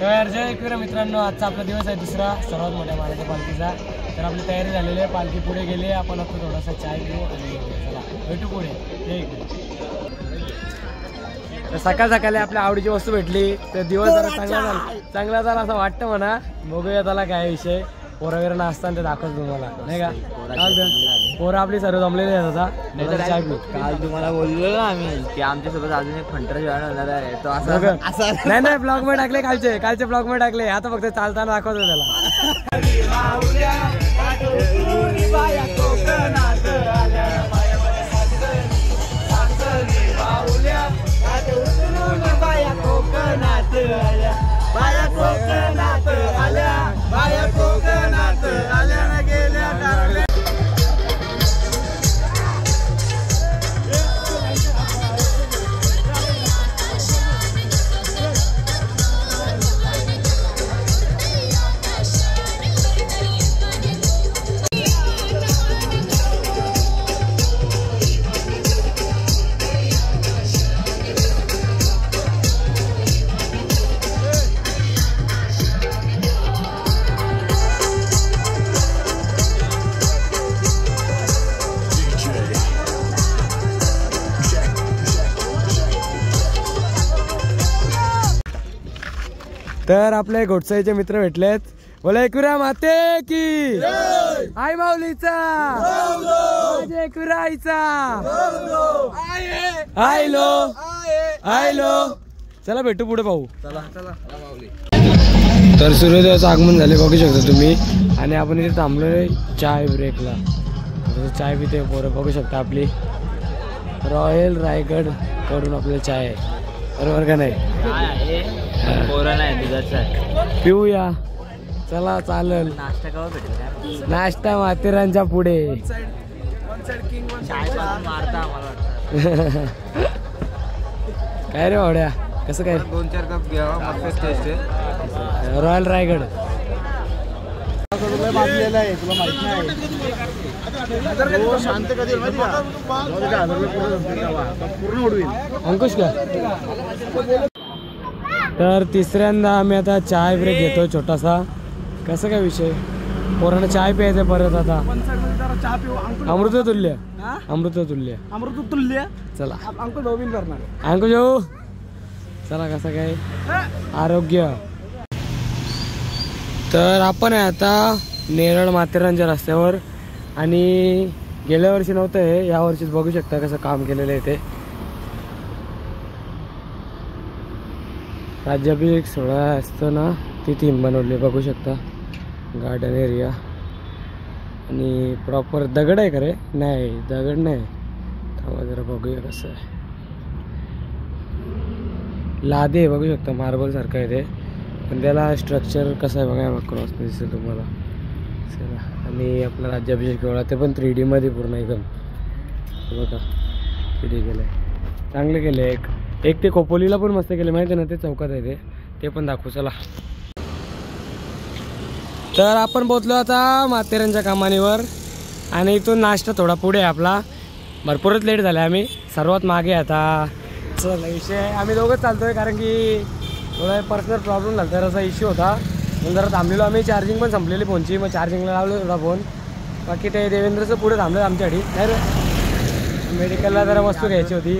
तर जय एकविरा मित्रांनो, आजचा आपला दिवस आहे दुसरा सर्वात मोठ्या मानाच्या पालखीचा. तर आपली तयारी झालेली आहे, पालखी पुढे गेली. आपण आता थोडासा चाय पिऊ आणि चला भेटू पुढे. तर सकाळ सकाळी आपल्या आवडीची वस्तू भेटली तर दिवस जरा चांगला झाला असं वाटतं म्हणा. बघूया त्याला काय विषय. पोरं वगैरे नाचताना ते दाखवतो तुम्हाला नाही का. पोरं आपली सर्व जमलेली आहेत आता. चाय पिऊ. काल तुम्हाला बोललो ना आम्ही की आमच्यासोबत अजून एक फंटर जॉईन होणार आहे. तो असं नाही ब्लॉग मध्ये टाकले, कालचे ब्लॉग मध्ये टाकले. आता फक्त चालताना दाखवतो त्याला. तर आपले घोटसाईचे मित्र भेटलेत. बोला एकविरा माते की आई माऊलीचा, एकविरा आईचा आयलो. चला भेटू पुढे पाहू. तर सूर्योदयाचं आगमन झाले बघू शकता तुम्ही. आणि आपण इथे थांबलोय चाय ब्रेकला. चाय पिते पोरं बघू शकता. आपली रॉयल रायगड कडून आपल्याला चाय आहे, बरोबर का नाही. पिऊया चला चालेल. नाश्ता कवा भेटेल? नाश्ता माथेरानच्या पुढे. काय रे भावड्या, कसं काय? 2-4 कप घ्यावा, मस्त टेस्ट आहे. रॉयल रायगड तुला माहिती नाही. शांत कधी पूर्ण उडवील अंकुश का. तर तिसऱ्यांदा आम्ही आता चाय ब्रेक घेतोय छोटासा. कसं काय विषय, पोरांना चाय प्यायचं परत आता. अमृततुल्य चला अंकुश जाऊ. चला कसं काय आरोग्य. तर आपण आहे आता नेरळ माथेरानच्या रस्त्यावर. आणि गेल्या वर्षी नव्हतं हे, या वर्षीच बघू शकता कसं काम केलेलं आहे ते. राज्याभिषेक सोहळा असतो ना, ती थीम बनवली बघू शकता. गार्डन एरिया आणि प्रॉपर दगड आहे का रे. नाही दगड नाही, थांबा जरा बघूया कसं आहे. लादे बघू शकता, मार्बल सारखं आहे ते. पण त्याला स्ट्रक्चर कसं आहे बघा, क्रॉस दिसेल तुम्हाला. चला आणि आपला राज्याभिषेक सोहळा ते पण 3D मध्ये पूर्ण एकदम बघा. 3D केलं आहे, चांगलं केलं आहे. एक ते खोपोलीला पण मस्त केले माहिती ना, ते चौकात आहे ते पण दाखवू चला. तर आपण पोहोचलो आता माथेरानच्या कमानीवर. आणि इथून नाश्ता थोडा पुढे आहे आपला. भरपूरच लेट झाला, आम्ही सर्वात मागे आता. चला विषय आम्ही दोघंच चालतोय कारण की थोडा पर्सनल प्रॉब्लेम झाला, तर असा इश्यू होता. मग जरा थांबलेलो आम्ही. चार्जिंग पण संपलेली फोनची, मग चार्जिंगला लावलो थोडा फोन. बाकी ते देवेंद्रचं पुढे थांबलं आमच्यासाठी. नाही मेडिकलला जरा वस्तू घ्यायची होती.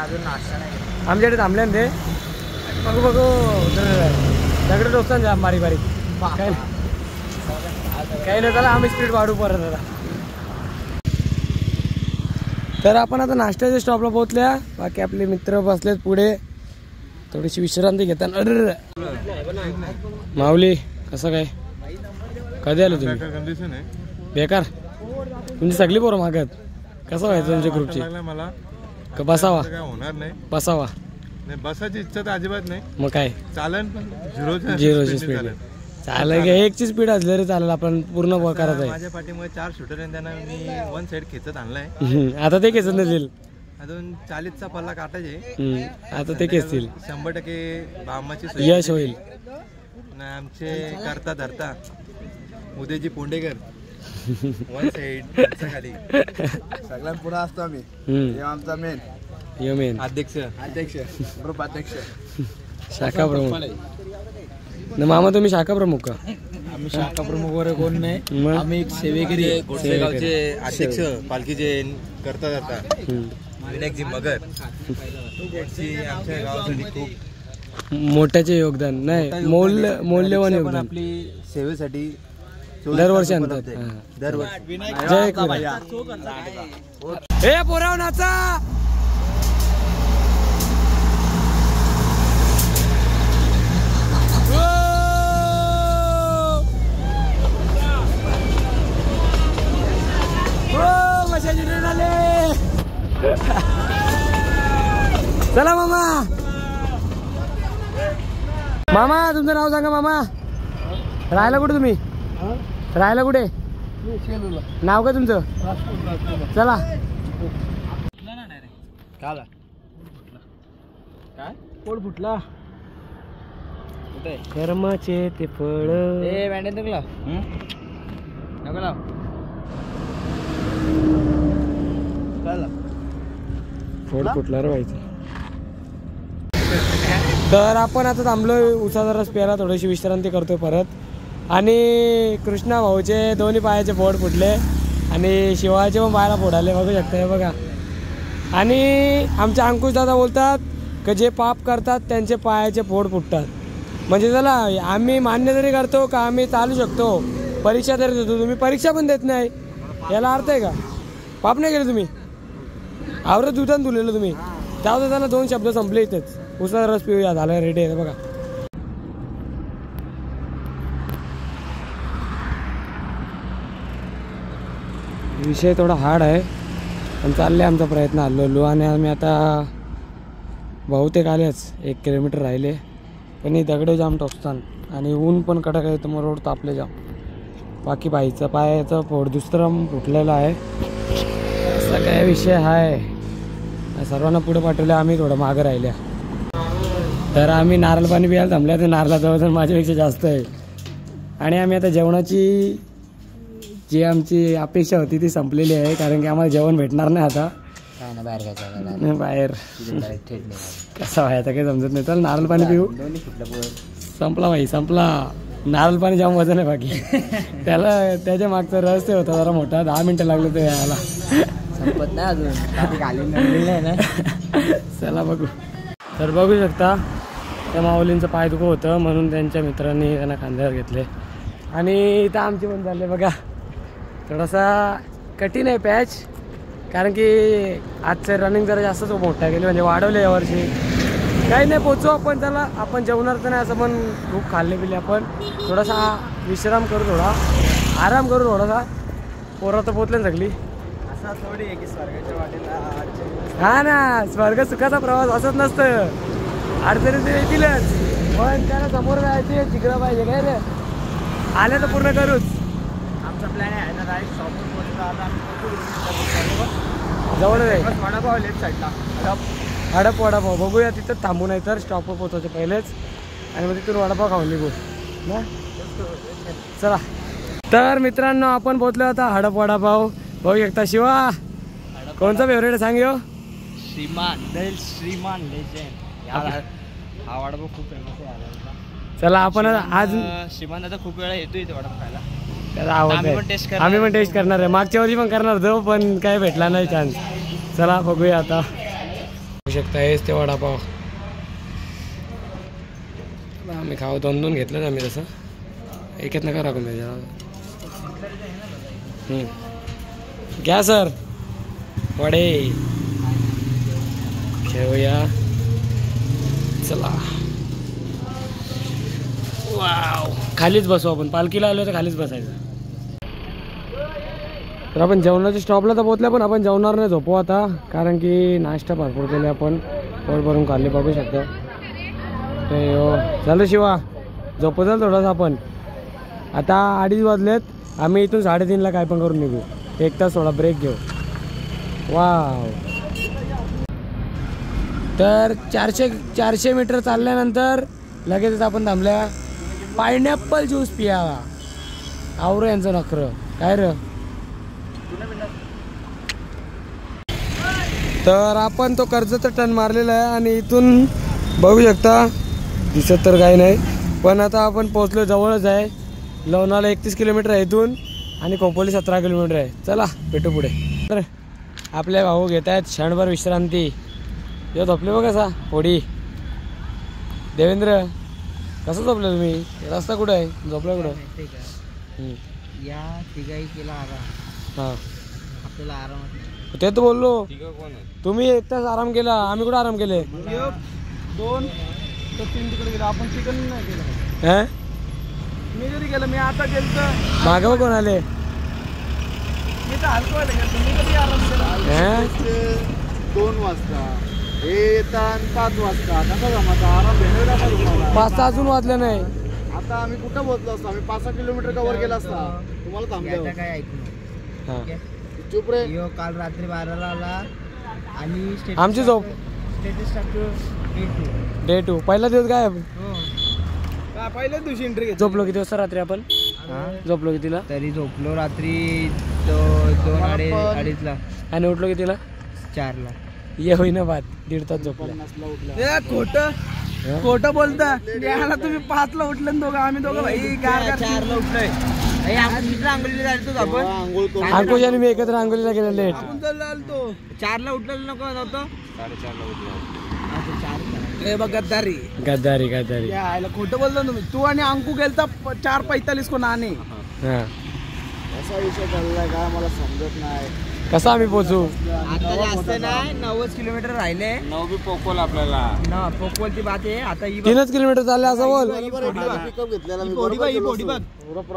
अजून नाश्ता नाही आमच्याकडे थांबले ना ते. बघू दगड टोचतात ना बारीक काही नाही. त्याला आम्ही स्पीड वाढू परत आता. तर आपण आता नाश्त्याच्या स्टॉपला पोहोचल्या. बाकी आपले मित्र बसलेत पुढे थोडीशी विश्रांती घेताना. माऊली कसं काय, कधी आले तुम्ही? बेकार तुमची सगळी पोरं मागत. कसं व्हायचं तुमच्या ग्रुपची? बसावा बसावा नाही, बसायची इच्छा तर अजिबात नाही. मग काय चालेल, पण झिरोची स्पीड चालेल. एकची स्पीड असली तरी चालेल, आपण पूर्ण करत आहे. माझ्या पाठीमध्ये 4 शूटर आहे, त्यांना मी 1 साइड खेचत आणलाय. आता ते खेचत नसेल, अजून 40चा पल्ला काटायचे. आता ते खेचतील. 100% बामाची यश होईल. आमचे करता धरता उदयजी पोंडेकर वन साइड खाली सगळ्यात पुढे असतो आम्ही. आमचा मेन मेन अध्यक्ष ग्रुप अध्यक्ष शाखा प्रमुख न मामा तुम्ही शाखा प्रमुख का? आम्ही शाखा प्रमुख वगैरे कोण नाही, मग? आम्ही एक सेवेकरी आहे. गोडसेगावचे अध्यक्ष पालखीचे करता विनायकजी मगर यांची आमच्या गावासाठी खूप मोठ्याचे योगदान नाही, मौल्यवान योगदान आपली सेवेसाठी दरवर्षी आणतात. दरवर्षी. जय हे पोराव नाचा. चला मामा. मामा तुमचं नाव सांगा मामा. राहायला कुठे तुम्ही? राहायला कुठे? नाव काय तुमचं? चला. काय कोड फुटला कर्माचे ते फळ. ए बँडेज नको लाव, नको लाव. फोड फुटल्यावर व्हायचं. तर आपण आता थांबलोय उसाचा रस प्यायला, थोडीशी विश्रांती करतोय परत. आणि कृष्णा भाऊचे दोन्ही पायाचे फोड फुटले आणि शिवाचे पण पायाला फोड आले, बघू शकता हे बघा. आणि आमचे अंकुश दादा बोलतात की जे पाप करतात त्यांचे पायाचे फोड फुटतात. म्हणजे चला आम्ही मान्य तरी करतो का आम्ही चालू शकतो, परीक्षा तरी देतो, तुम्ही परीक्षा पण देत नाही, याला अर्थ आहे का? पाप नाही केले तुम्ही, आवरत दुधान धुलेलं तुम्ही. त्यावर त्याला दोन शब्द संपले इथेच. उसाचा रस पिऊया, झालं रेडी आहे बघा. विषय थोडा हार्ड आहे पण चालले आमचा प्रयत्न. हल्लो आणि आम्ही आता बहुतेक आलेच, 1 किलोमीटर राहिले. पण ही दगडे जाम टोचतात आणि ऊन पण कडक आहे, तर मग रोड तापले जाम. बाकी बाईचा पायाचा फोड दुसरं फुटलेला आहे. असा काय विषय आहे. सर्वांना पुढे पाठवलं, आम्ही थोडं मागं राहिल्या. तर आम्ही नारळ पाणी प्यायला थांबल्या, तर नारळा जवळ माझ्यापेक्षा जास्त आहे. आणि आम्ही आता जेवणाची जी आमची अपेक्षा होती ती संपलेली आहे, कारण की आम्हाला जेवण भेटणार नाही आता. बाहेर कसं व्हायचं काही समजत नाही. तर नारळ पाणी पिऊ. संपला भाई, संपला. नारळ पाणी जाम वजन आहे बाकी. त्याच्या मागचा रहस्य होता जरा मोठा, 10 मिनिटं लागले ते यायला. संपत नाही अजून ना. चला बघू. तर बघू शकता त्या माऊलींचं पाय दुखत होतं म्हणून त्यांच्या मित्रांनी त्यांना खांद्यावर घेतले. आणि इथं आमची पण झाले बघा. थोडासा कठीण आहे पॅच, कारण की आजचं रनिंग जरा जास्तच मोठा गेली, म्हणजे वाढवले यावर्षी. काही नाही, पोचू आपण. त्याला आपण जेवणार तर नाही असं, पण खूप खाल्ले पिले आपण. थोडासा विश्राम करू, थोडा आराम करू थोडासा. पोरं तर पोचले ना सगळी. असा थोडी आहे की स्वर्गाच्या वाटेला. हा ना, स्वर्ग सुखाचा प्रवास असंच नसतं, अडचणी ते येतीलच. पण त्याला समोर जायचे, जिकडं पाहिजे काय रे, आले तर पूर्ण करूच. आमचा प्लॅन आहे ना डायरेक्ट शॉपिंग जवळ आहे वडापाव लेफ्ट साईडला. हडप वडापाव बघूया, तिथं थांबू नाही तर स्टॉपवर पोहोचायचे पहिलेच, आणि मग तिथून वडापाव खाऊन निघू ना. चला. तर मित्रांनो आपण पोहोचलो आता हडप वडापाव. बघू शकता. शिवा कोणचा फेवरेट सांग यो? श्रीमान लेजेंड. हा वडापाव खूप फेमस आहे. चला आपण आज श्रीमान आता खूप वेळा येतो इथे वडापाव खायला. त्याला आवडतं. आम्ही पण टेस्ट करणार आहे, मागच्या वर्षी पण करणार होतो पण काय भेटला नाही चान्स. चला बघूया आता. बघू शकता हेच ते वडापाव. आम्ही खाऊ 2-2 घेतलं ना आम्ही, तसं एकेत नका राखून द्यायचं. घ्या सर वडे घेऊया. चला. वाव, खालीच बसू आपण. पालखीला आलो तर खालीच बसायचं. तर आपण जेवणाच्या स्टॉपला तर पोहोचल्या, पण आपण जेवणार नाही, झोपू आता, कारण की नाश्ता भरपूर केले आपण, पोट भरून खाल्ले. बघू शकता ते. झालं शिवा, झोपू झालं थोडंसं आपण. आता 2:30 वाजलेत. आम्ही इथून 3:30ला काय पण करून निघू. 1 तास थोडा ब्रेक घेऊ. वाव. तर 400 मीटर चालल्यानंतर लगेचच आपण थांबल्या पायनॅपल ज्यूस पियावा. आवरो यांचं नखरं काय र. तर आपण तो कर्जत टर्न मारलेला आहे आणि इथून बघू शकता दिसत तर काही नाही, पण आता आपण पोहोचलो, जवळच आहे. लोणावळा 31 किलोमीटर आहे इथून आणि खोपोली 17 किलोमीटर आहे. चला भेटू पुढे. तर आपले भाऊ घेत आहेत क्षणभर विश्रांती. यो झोपले बघ कसा होडी. देवेंद्र कसं झोपलं तुम्ही? रस्ता कुठं आहे? झोपला कुठं? या तिघाही केला आराम. हां आपल्याला आराम ते तर बोललो. तुम्ही एक तास आराम केला, आम्ही कुठं आराम केले? 2 तर 3 तिकडे गेला. आपण चिकन नाही केलं. हां मी जरी गेलं, मी आता गेलं मागं कोण आले? मी तर हलकवायला गेलो. मी कधी आराम केला? 2 वाजता हे येतात 5 वाजता. कसा जमाचा आराम भेटला का तुम्हाला? 5 अजून वाजले नाही. आता आम्ही कुठं पोहोचलो असतो? आम्ही 5-6 किलोमीटर कव्हर केला असता. तुम्हाला थांबलो. काय ऐकू हां चुप रे. यो काल रात्री 12ला आला आणि आमची झोप स्टेटस टाकतो डे 2 पहिला दिवस काय पहिल्या दिवशी एंट्री घेतली. झोपलो किती वाजता रात्री आपण? झोपलो कितीला? तरी झोपलो रात्री 2-2:30ला आणि उठलो कितीला? 4ला. ये होईना बात 1.5 तास झोपला. खोटं बोलता. तुम्ही 5ला उठले दोघं, आम्ही दोघं भाई 4ला उठलोय. आंघोळीला जायचो आपण. अंकुश आणि मी एकत्र अंघोलीला गेलो लेट. आपण चाललो आलतो 4ला उठलेलं नको नव्हतं. 4:30ला उठलो. गद्दारी गद्दारी गद्दारी. खोटं बोलतो तुम्ही. तू आणि अंकू गेलता 4:45 को नाणे. हां असा विषय चाललाय काय मला समजत नाही. कसं आम्ही पोचू? आता जास्त नाही, 90 किलोमीटर राहिले. 9 पोकोल आपल्याला ना पोकोलची बात आहे. आता 3 किलोमीटर चालले असं बोल. पिकअप घेतलेला मी. पोडी बघ. रप.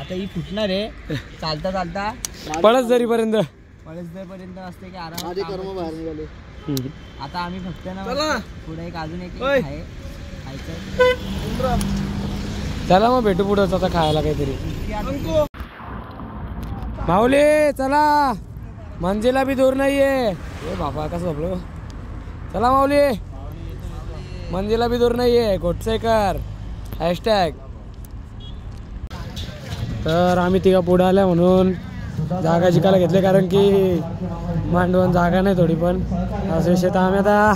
आता ही फुटणार आहे चालता चालता. पळस जरीपर्यंत. पर्यंत असते की माझे आराम. कर्म बाहेर निघाले. आता आम्ही फक्त ना पुढे एक अजून एक आहे खायचं. चला मग भेटू पुढं आता खायला काहीतरी. माऊली चला, मंजिला भी दूर नाहीये. ए बाबा कसं झोपलो. चला माऊली, मंजिला भी दूर नाहीये. गोटसेकर हॅशटॅग. तर आम्ही तिघा पुढे आल्या म्हणून जागा जिकायला घेतले, कारण की मांडवण जागा नाही थोडी पण. असा विषय. तर आम्ही आता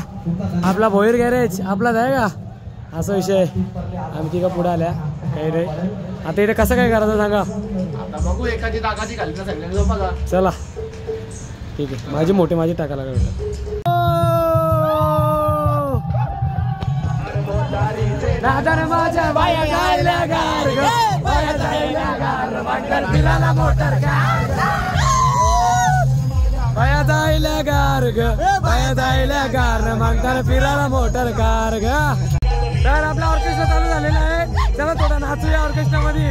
आपला भोईर गॅरेज आपलाच आहे का असा विषय. आम्ही तिघा पुढे आल्या काही रे. आता इथे कसं काय करायचं सांगा. बघू एखादी दागाची घाली का सगळ्यांना. चला ठीक आहे. माझी टाकायला लागेल. बाया जायला गार ग, बाया जायला गार मागताना फिरायला मोटर कार ग. तर आपला ऑर्केस्ट्रा चालू झालेला आहे. चला थोडा नाचूया ऑर्केस्ट्रा मध्ये.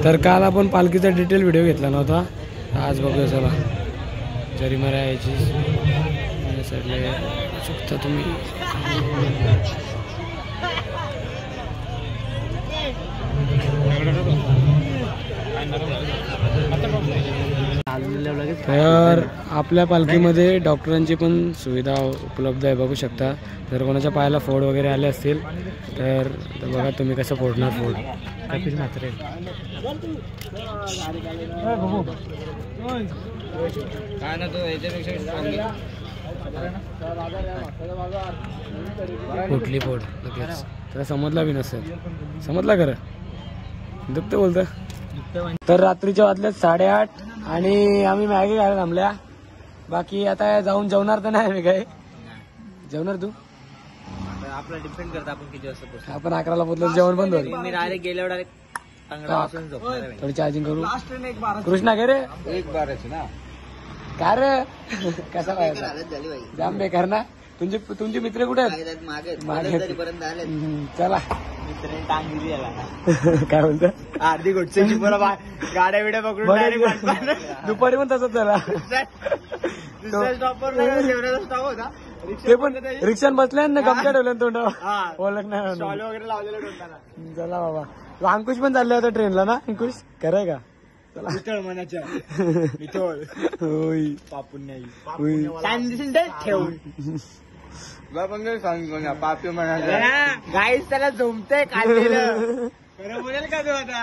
तर काल आपण पालखीचा डिटेल व्हिडिओ घेतला नव्हता, आज बघूया चला. जरीमारा यायची सगळे शकता तुम्ही. तर आपल्या पालखीमध्ये डॉक्टरांची पण सुविधा उपलब्ध आहे, बघू शकता. जर कोणाच्या पायाला फोड वगैरे आले असतील तर बघा तुम्ही कसं फोडणार फोड. कुठली फोड लगेच त्याला समजला बी नसेल, समजला खरं दुखतं बोलतं. तर रात्रीच्या वाजल्यात 8:30 आणि आम्ही मॅगी खायला थांबल्या. बाकी आता जाऊन जेवणार तर नाही. मी काय जेवणार तू? आपला डिपेंड करतं आपण किती वाजता पोहोचतो. आपण 11ला पोहोचलो, जेवण बंद होईल. मी डायरेक्ट गेल्यावर डायरेक्ट थोडी चार्जिंग करू. कृष्णा काय रे एक बाराची ना काय रे कसा पाहिजे जाम बेकार ना. तुमचे मित्र कुठे आहेत? मागे. चला काय बोलतो अर्धी गोटची गाड्या बिड्या पकडून दुपारी पण तसंच झाला. होता ते पण रिक्षात बसल्या ना, गमक्या ठेवल्या तोंडावर, ओळख नाही वगैरे लावलेलं. चला बाबा. अंकुश पण चालले होता ट्रेनला ना. अंकुश कराय का? मिठळ मनाच्या होय पापून होय ठेवून पापी म्हणाले गाईस त्याला झोमतंय काढलेलं. खरं बोलेल का तू आता?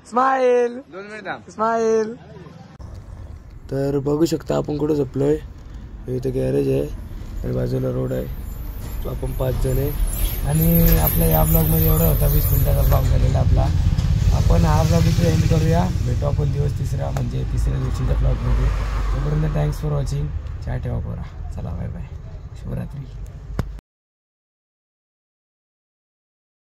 Smile 2 minute smile. तर बघू शकता आपण कुठं झोपलोय. इथे गॅरेज आहे आणि बाजूला रोड आहे. आपण 5 जण आहे आणि आपल्या या ब्लॉगमध्ये एवढा होता 20 मिनिटाचा ब्लॉग झालेला आपला. आपण हा ब्लॉग इथे एंड करूया. भेटू आपण दिवस तिसरा म्हणजे तिसऱ्या दिवशीच्या ब्लॉगमध्ये. तोपर्यंत थँक्स फॉर वॉचिंग. चहा ठेवा पोरा. चला बाय बाय. शुभरात्री.